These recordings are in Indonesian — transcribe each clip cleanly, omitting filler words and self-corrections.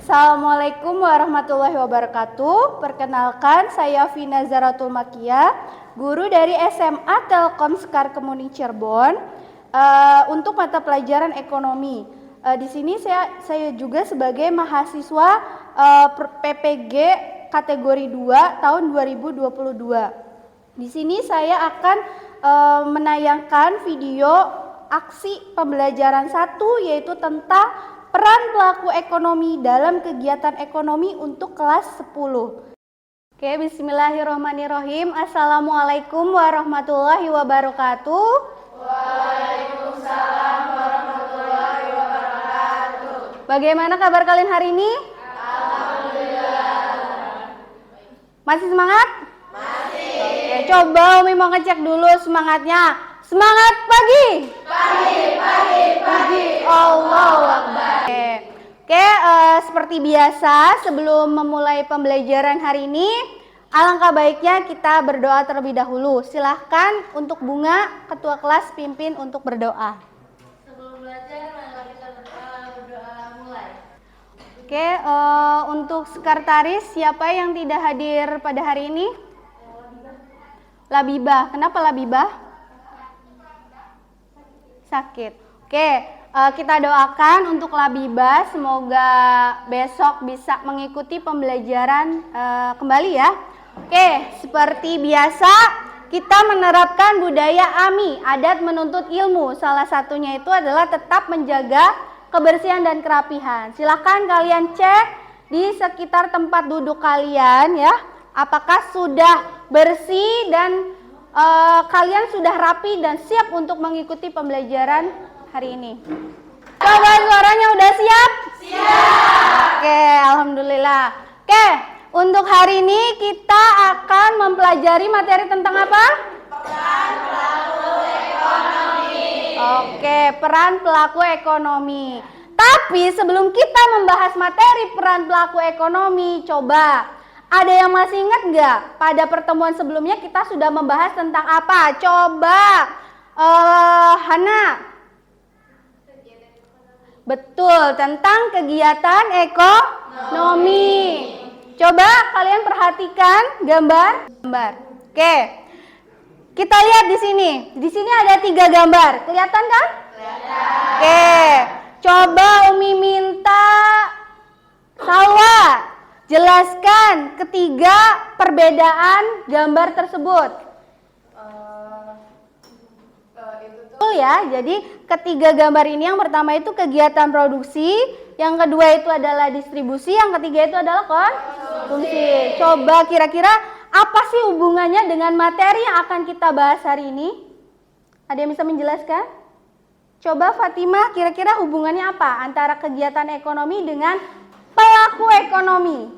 Assalamualaikum warahmatullahi wabarakatuh. Perkenalkan, saya Vina Zaratul Makia, guru dari SMA Telkom Sekar Kemuning Cirebon, untuk mata pelajaran ekonomi. Di sini saya juga sebagai mahasiswa PPG kategori 2 tahun 2022. Di sini saya akan menayangkan video aksi pembelajaran 1, yaitu tentang peran pelaku ekonomi dalam kegiatan ekonomi untuk kelas 10. Oke, bismillahirrahmanirrahim. Assalamualaikum warahmatullahi wabarakatuh. Waalaikumsalam warahmatullahi wabarakatuh. Bagaimana kabar kalian hari ini? Alhamdulillah. Masih semangat? Masih. Oke, coba Umi mau ngecek dulu semangatnya. Semangat pagi. Pagi. Allahu Akbar. Oke, seperti biasa sebelum memulai pembelajaran hari ini, alangkah baiknya kita berdoa terlebih dahulu. Silahkan untuk Bunga, ketua kelas, pimpin untuk berdoa. Sebelum belajar, marilah kita berdoa mulai. Oke, untuk sekretaris, siapa yang tidak hadir pada hari ini? Labibah. Kenapa Labibah? Sakit. Oke, kita doakan untuk Labibah, semoga besok bisa mengikuti pembelajaran kembali ya. Oke, seperti biasa kita menerapkan budaya AMI, adat menuntut ilmu. Salah satunya itu adalah tetap menjaga kebersihan dan kerapihan. Silahkan kalian cek di sekitar tempat duduk kalian ya, apakah sudah bersih dan kalian sudah rapi dan siap untuk mengikuti pembelajaran hari ini. Coba suaranya udah siap? Siap. Oke, alhamdulillah. Oke, untuk hari ini kita akan mempelajari materi tentang apa? Peran pelaku ekonomi. Oke, peran pelaku ekonomi. Tapi sebelum kita membahas materi peran pelaku ekonomi, coba ada yang masih ingat nggak? Pada pertemuan sebelumnya kita sudah membahas tentang apa? Coba, Hana. Betul, tentang kegiatan ekonomi. Coba kalian perhatikan gambar. Oke, kita lihat di sini. Di sini ada 3 gambar. Kelihatan kan? Kelihatan. Oke, coba Umi minta Salwa jelaskan ketiga perbedaan gambar tersebut. Itu ya, jadi ketiga gambar ini yang pertama itu kegiatan produksi, yang kedua itu adalah distribusi, yang ketiga itu adalah konsumsi. Coba kira-kira apa sih hubungannya dengan materi yang akan kita bahas hari ini? Ada yang bisa menjelaskan? Coba Fatimah, kira-kira hubungannya apa antara kegiatan ekonomi dengan pelaku ekonomi?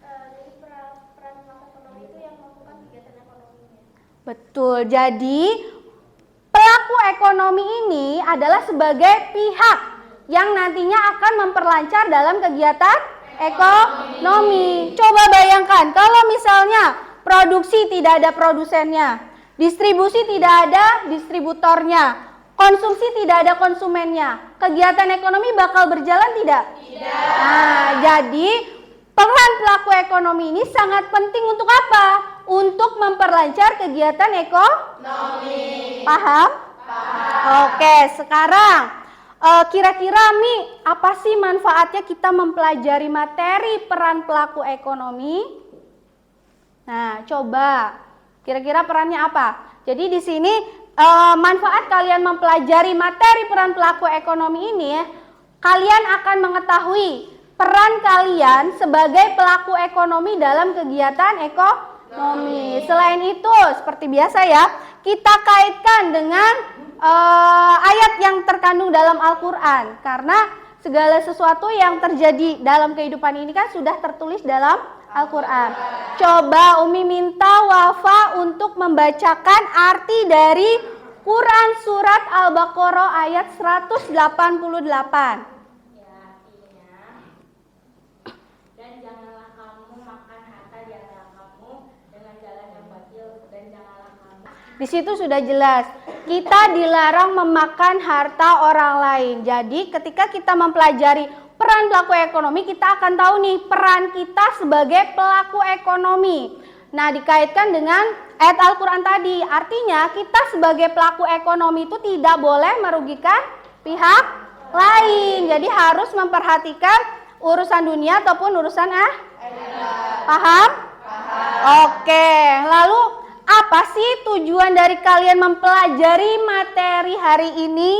Jadi peran pelaku ekonomi itu yang melakukan kegiatan ekonominya. Betul, jadi pelaku ekonomi ini adalah sebagai pihak yang nantinya akan memperlancar dalam kegiatan ekonomi. Coba bayangkan kalau misalnya produksi tidak ada produsennya, distribusi tidak ada distributornya, konsumsi tidak ada konsumennya, kegiatan ekonomi bakal berjalan tidak? Tidak. Nah, jadi peran pelaku ekonomi ini sangat penting untuk apa? Untuk memperlancar kegiatan ekonomi. Paham? Paham. Oke, sekarang kira-kira Mi, apa sih manfaatnya kita mempelajari materi peran pelaku ekonomi? Nah, coba kira-kira perannya apa? Jadi di sini manfaat kalian mempelajari materi peran pelaku ekonomi ini ya, kalian akan mengetahui peran kalian sebagai pelaku ekonomi dalam kegiatan ekonomi. Selain itu, seperti biasa ya, kita kaitkan dengan ayat yang terkandung dalam Al-Quran. Karena segala sesuatu yang terjadi dalam kehidupan ini kan sudah tertulis dalam Al-Quran. Coba Umi minta Wafa untuk membacakan arti dari Quran Surat Al-Baqarah ayat 188. Di situ sudah jelas, kita dilarang memakan harta orang lain. Jadi ketika kita mempelajari peran peran pelaku ekonomi, kita akan tahu nih peran kita sebagai pelaku ekonomi. Nah, dikaitkan dengan ayat Al-Quran tadi, artinya kita sebagai pelaku ekonomi itu tidak boleh merugikan pihak lain. Jadi harus memperhatikan urusan dunia ataupun urusan paham? Oke, lalu apa sih tujuan dari kalian mempelajari materi hari ini?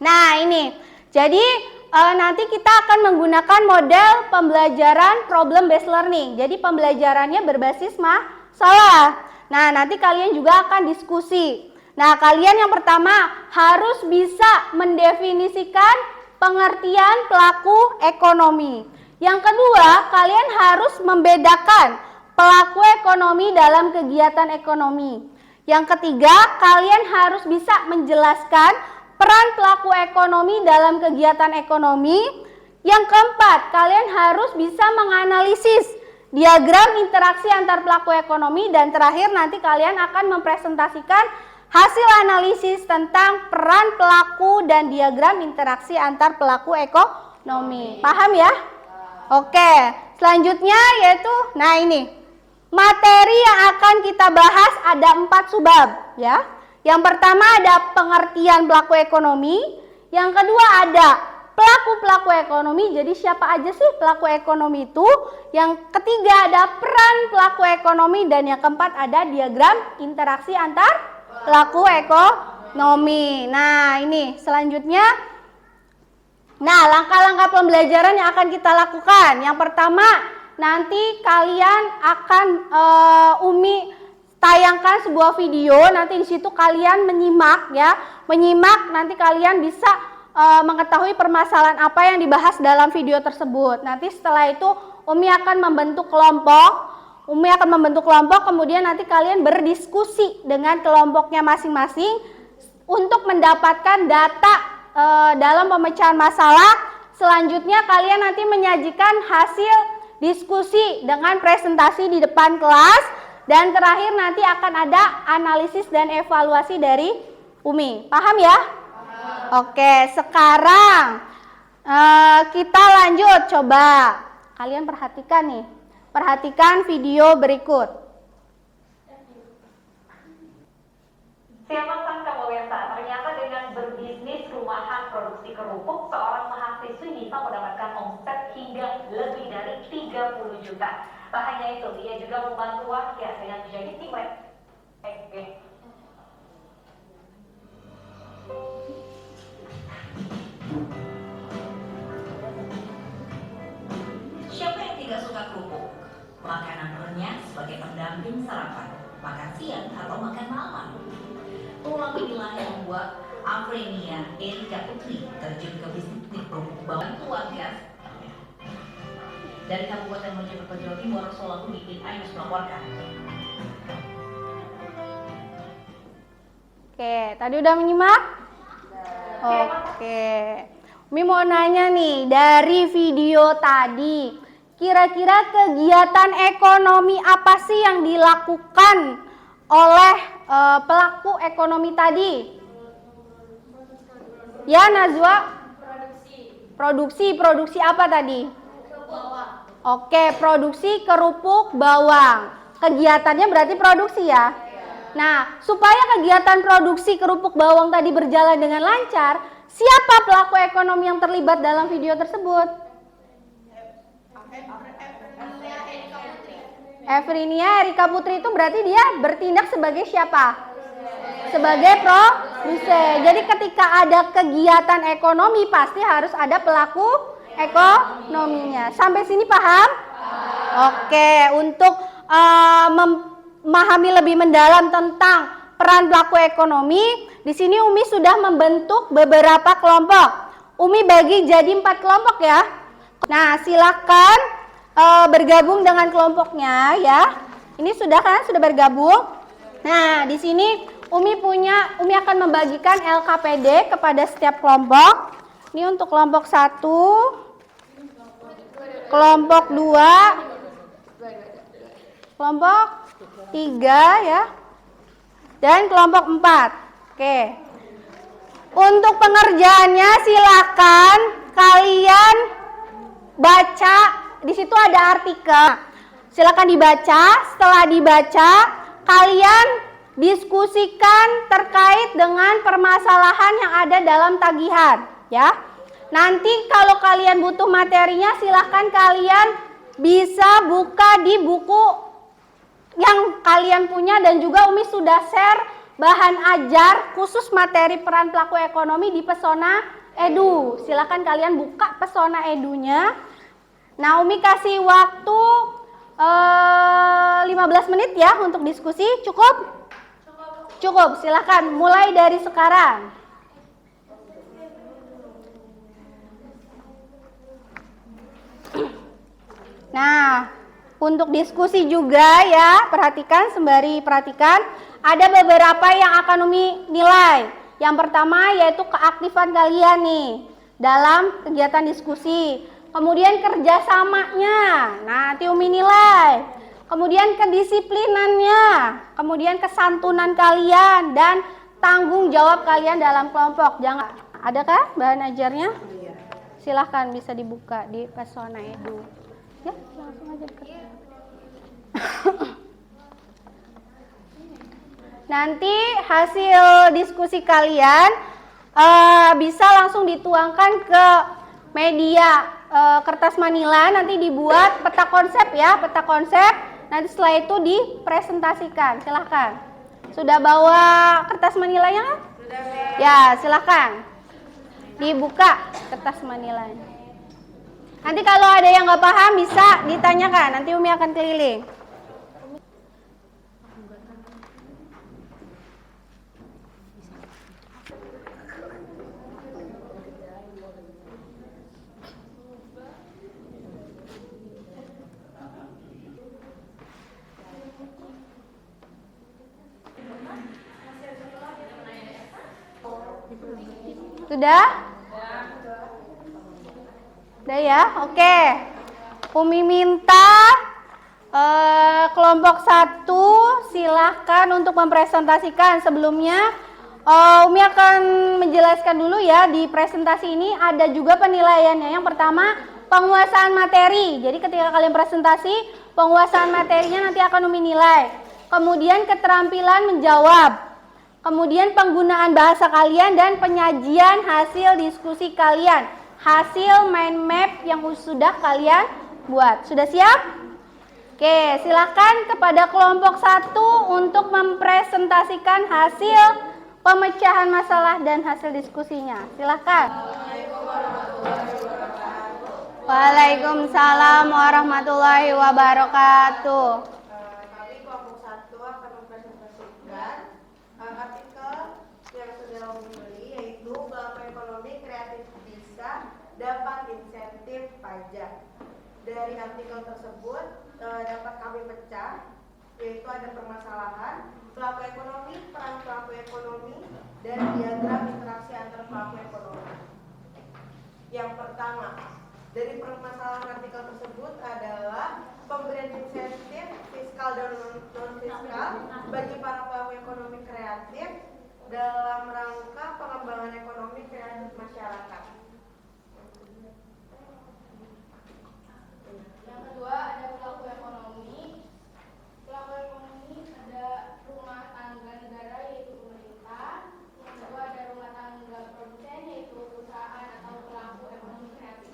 Nah, ini. Jadi nanti kita akan menggunakan model pembelajaran problem based learning. Jadi pembelajarannya berbasis masalah. Nah, nanti kalian juga akan diskusi. Nah, kalian yang pertama harus bisa mendefinisikan pengertian pelaku ekonomi. Yang kedua, kalian harus membedakan pelaku ekonomi dalam kegiatan ekonomi. Yang ketiga, kalian harus bisa menjelaskan peran pelaku ekonomi dalam kegiatan ekonomi. Yang keempat, kalian harus bisa menganalisis diagram interaksi antar pelaku ekonomi. Dan terakhir, nanti kalian akan mempresentasikan hasil analisis tentang peran pelaku dan diagram interaksi antar pelaku ekonomi. Paham ya? Oke, selanjutnya yaitu, nah ini, materi yang akan kita bahas ada 4 subbab ya. Yang pertama ada pengertian pelaku ekonomi, yang kedua ada pelaku-pelaku ekonomi, jadi siapa aja sih pelaku ekonomi itu, yang ketiga ada peran pelaku ekonomi, dan yang keempat ada diagram interaksi antar pelaku ekonomi. Nah ini selanjutnya, nah langkah-langkah pembelajaran yang akan kita lakukan. Yang pertama, nanti kalian akan Umi tayangkan sebuah video, nanti di situ kalian menyimak ya, nanti kalian bisa mengetahui permasalahan apa yang dibahas dalam video tersebut. Nanti setelah itu Umi akan membentuk kelompok, kemudian nanti kalian berdiskusi dengan kelompoknya masing-masing untuk mendapatkan data dalam pemecahan masalah. Selanjutnya kalian nanti menyajikan hasil diskusi dengan presentasi di depan kelas. Dan terakhir nanti akan ada analisis dan evaluasi dari Umi. Paham ya? Oke, sekarang kita lanjut. Coba kalian perhatikan nih. Perhatikan video berikut. Siapa sangka pemirsa, ternyata dengan berbisnis rumahan produksi kerupuk, seorang mahasiswi bisa mendapatkan omset hingga lebih dari 30 juta. Tak hanya itu, ia juga membantu warga dengan menjadi tim Siapa yang tidak suka kerupuk? Makanan renyah sebagai pendamping sarapan, makan siang atau makan malam. Peluang inilah yang membuat Afrinia Erika Putri terjun ke bisnis kerupuk bawang keluarga. Dari Kabupaten Mojokerto, Jawa Timur, Solaku Dikit Ainus melaporkan. Oke, tadi udah menyimak? Oke. Umi mau nanya nih, dari video tadi, kira-kira kegiatan ekonomi apa sih yang dilakukan oleh pelaku ekonomi tadi? Ya, Najwa? Produksi apa tadi? Oke, produksi kerupuk bawang. Kegiatannya berarti produksi ya? Nah, supaya kegiatan produksi kerupuk bawang tadi berjalan dengan lancar, siapa pelaku ekonomi yang terlibat dalam video tersebut? Afrinia Erika Putri itu berarti dia bertindak sebagai siapa? Sebagai produsen. Jadi ketika ada kegiatan ekonomi pasti harus ada pelaku ekonominya. Sampai sini paham? Oke, untuk memahami lebih mendalam tentang peran pelaku ekonomi, di sini Umi sudah membentuk beberapa kelompok. Umi bagi jadi 4 kelompok ya. Nah, silakan bergabung dengan kelompoknya ya. Ini sudah kan? Sudah bergabung. Nah, di sini Umi akan membagikan LKPD kepada setiap kelompok. Ini untuk kelompok 1, kelompok 2, kelompok 3 ya, dan kelompok 4. Oke. Untuk pengerjaannya silakan kalian baca, di situ ada artikel. Silakan dibaca. Setelah dibaca, kalian diskusikan terkait dengan permasalahan yang ada dalam tagihan, ya. Nanti kalau kalian butuh materinya, silahkan kalian bisa buka di buku yang kalian punya, dan juga Umi sudah share bahan ajar khusus materi peran pelaku ekonomi di Pesona Edu. Silahkan kalian buka Pesona Edunya. Nah, Umi kasih waktu 15 menit ya untuk diskusi. Cukup? Cukup, silahkan mulai dari sekarang. Nah, untuk diskusi juga ya, perhatikan, sembari perhatikan, ada beberapa yang akan Umi nilai. Yang pertama yaitu keaktifan kalian nih dalam kegiatan diskusi. Kemudian kerjasamanya, nanti Umi nilai. Kemudian kedisiplinannya, kemudian kesantunan kalian, dan tanggung jawab kalian dalam kelompok. Jangan, adakah bahan ajarnya? Silahkan bisa dibuka di Pesona Edu. Ya, langsung aja dikerjain. Nanti hasil diskusi kalian bisa langsung dituangkan ke media kertas manila, nanti dibuat peta konsep ya, peta konsep. Nanti setelah itu dipresentasikan. Silahkan. Sudah bawa kertas manilanya kan? Sudah. Ya, silahkan dibuka kertas manilanya. Nanti kalau ada yang nggak paham bisa ditanyakan. Nanti Umi akan keliling. Sudah? Udah ya? Oke. Umi minta kelompok 1 silahkan untuk mempresentasikan. Sebelumnya Umi akan menjelaskan dulu ya, di presentasi ini ada juga penilaiannya. Yang pertama, penguasaan materi. Jadi ketika kalian presentasi, penguasaan materinya nanti akan Umi nilai. Kemudian keterampilan menjawab. Kemudian penggunaan bahasa kalian dan penyajian hasil diskusi kalian. Hasil mind map yang sudah kalian buat. Sudah siap? Oke, silakan kepada kelompok 1 untuk mempresentasikan hasil pemecahan masalah dan hasil diskusinya. Silakan. Waalaikumsalam warahmatullahi wabarakatuh. Kami kelompok 1 akan mempresentasikan artikel yang sudah Umi beli, yaitu pelaku ekonomi kreatif bisa dapat insentif pajak. Dari artikel tersebut dapat kami pecah, yaitu ada permasalahan pelaku ekonomi, peran pelaku ekonomi, dan diagram interaksi antar pelaku ekonomi. Yang pertama, dari permasalahan artikel tersebut adalah pemberian insentif fiskal dan non-fiskal bagi para pelaku ekonomi kreatif dalam rangka pengembangan ekonomi kreatif masyarakat. Yang kedua ada pelaku ekonomi. Pelaku ekonomi ada rumah tangga negara yaitu pemerintah. Yang kedua ada rumah tangga produsen yaitu perusahaan atau pelaku ekonomi kreatif.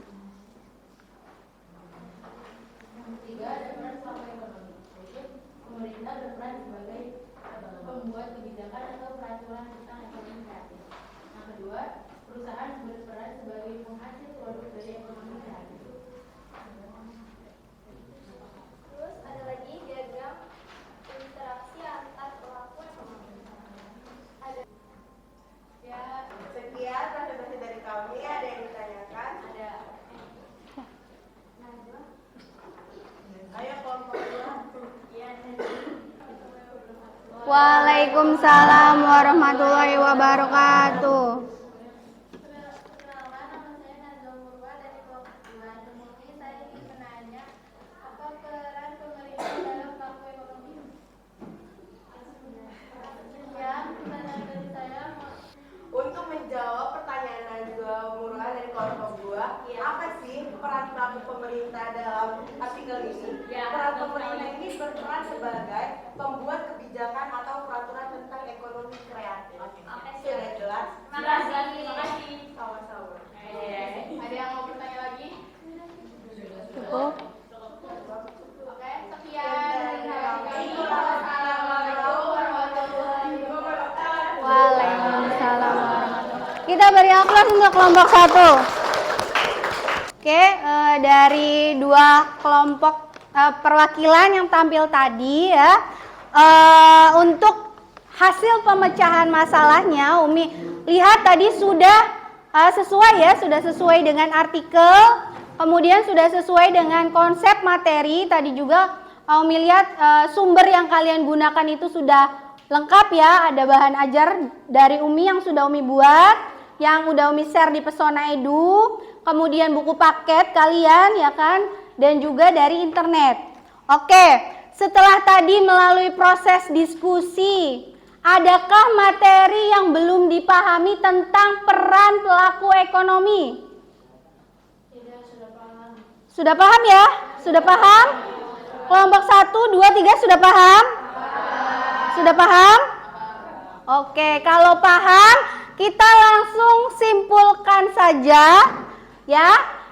Yang ketiga ada peran pelaku ekonomi, yaitu pemerintah berperan sebagai pembuat kebijakan atau peraturan tentang ekonomi kreatif. Yang kedua, perusahaan berperan sebagai penghasil produk dari ekonomi kreatif. Terus ada lagi diagram interaksi antar pelaku ekonomi. Ada ya. Sekian presentasi dari kami. Ada yang ditanyakan? Ada. Ayo kelompok 2. Waalaikumsalam warahmatullahi wabarakatuh. Perkenalkan, nama saya Nazwa Murwa dari kelompok 2. Sebelumnya saya ingin menanya, apa peran pemerintah dalam pelaku ekonomi? Ya, pertanyaan dari saya. Untuk menjawab pertanyaan Najwa Murwa dari kelompok 2, apa sih peran pelaku pemerintah dalam artikel ini. Peran pemerintah ini berperan sebagai pembuat kebijakan atau peraturan tentang ekonomi kreatif. Sudah jelas? Terima kasih. Sama-sama. Ada yang mau bertanya lagi? Cukup. Oke, sekian dari kami. Wassalamualaikum warahmatullahi wabarakatuh. Waalaikumsalam warahmatullahi. Kita beri aplaus untuk kelompok 1. Oke, dari dua kelompok perwakilan yang tampil tadi ya, untuk hasil pemecahan masalahnya, Umi lihat tadi sudah sesuai ya, sudah sesuai dengan artikel, kemudian sudah sesuai dengan konsep materi. Tadi juga Umi lihat sumber yang kalian gunakan itu sudah lengkap ya, ada bahan ajar dari Umi yang sudah Umi buat, yang udah Umi share di Pesona Edu, kemudian buku paket kalian ya kan, dan juga dari internet. Oke, setelah tadi melalui proses diskusi, adakah materi yang belum dipahami tentang peran pelaku ekonomi? Sudah paham ya? Sudah paham? Kelompok 1, 2, 3 sudah paham? Sudah paham? Oke, kalau paham kita langsung simpulkan saja ya.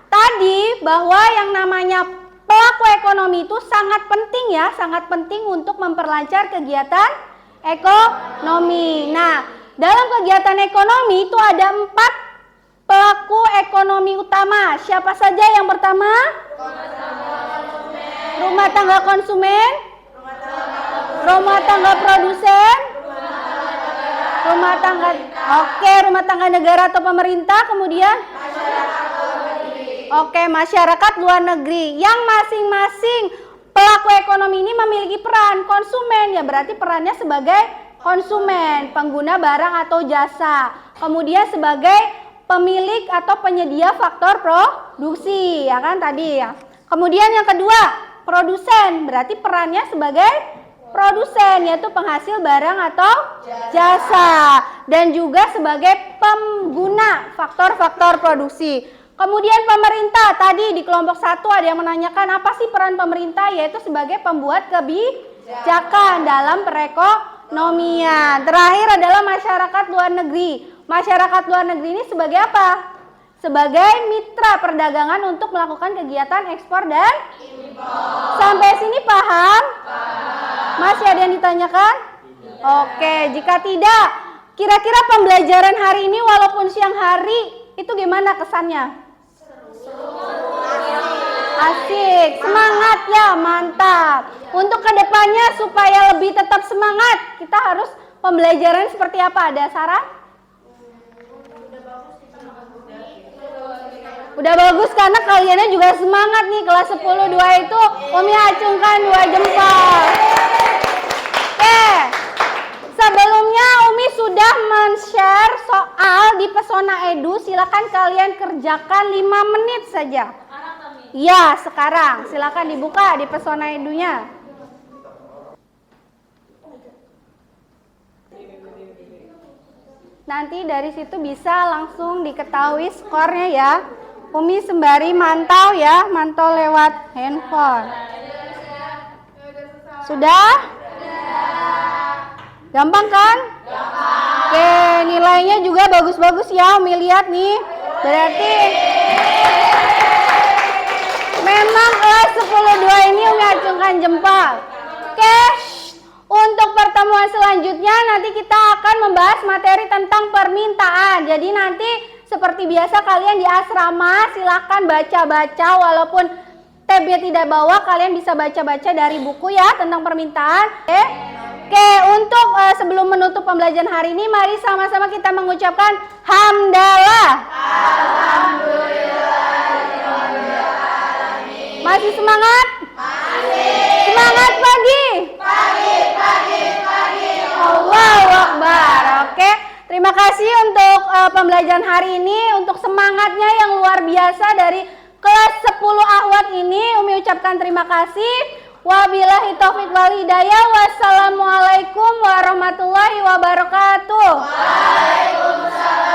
Tadi bahwa yang namanya pelaku ekonomi itu sangat penting ya, sangat penting untuk memperlancar kegiatan ekonomi. Nah, dalam kegiatan ekonomi itu ada 4 pelaku ekonomi utama. Siapa saja yang pertama? Rumah tangga konsumen, rumah tangga produsen, rumah tangga, oke, rumah tangga negara atau pemerintah, kemudian oke, masyarakat luar negeri. Yang masing-masing pelaku ekonomi ini memiliki peran. Konsumen ya berarti perannya sebagai konsumen, pengguna barang atau jasa. Kemudian sebagai pemilik atau penyedia faktor produksi, ya kan tadi ya. Kemudian yang kedua, produsen, berarti perannya sebagai produsen, yaitu penghasil barang atau jasa. Dan juga sebagai pengguna faktor-faktor produksi. Kemudian pemerintah, tadi di kelompok 1 ada yang menanyakan apa sih peran pemerintah, yaitu sebagai pembuat kebijakan dalam perekonomian. Terakhir adalah masyarakat luar negeri. Masyarakat luar negeri ini sebagai apa? Sebagai mitra perdagangan untuk melakukan kegiatan ekspor dan impor. Sampai sini paham? Masih ada yang ditanyakan? Oke, jika tidak, kira-kira pembelajaran hari ini walaupun siang hari itu gimana kesannya? Asik, semangat ya, mantap. Untuk kedepannya supaya lebih tetap semangat, kita harus pembelajaran seperti apa? Ada saran? Udah bagus karena kaliannya juga semangat nih. Kelas 10 2 itu Umi acungkan 2 jempol. Oke. Sebelumnya Umi sudah men-share soal di Pesona Edu. Silakan kalian kerjakan 5 menit saja. Ya, sekarang silakan dibuka di Pesona Edunya. Nanti dari situ bisa langsung diketahui skornya ya. Umi sembari mantau ya, mantau lewat handphone. Sudah? Gampang kan? Gampang. Oke, nilainya juga bagus-bagus ya, Umi lihat nih. Berarti memang kelas 10-2 ini Umi acungkan jempol. Oke, untuk pertemuan selanjutnya nanti kita akan membahas materi tentang permintaan. Jadi nanti seperti biasa kalian di asrama silahkan baca-baca, walaupun tab tidak bawa, kalian bisa baca-baca dari buku ya tentang permintaan. Oke, untuk sebelum menutup pembelajaran hari ini, mari sama-sama kita mengucapkan hamdalah. Alhamdulillah. Masih semangat? Masih. Semangat pagi? Pagi. Allahu Akbar. Oke, terima kasih untuk pembelajaran hari ini, untuk semangatnya yang luar biasa dari kelas 10 Ahwat ini. Umi ucapkan terima kasih. Wabillahi taufiq wal hidayah. Wassalamualaikum warahmatullahi wabarakatuh. Waalaikumsalam.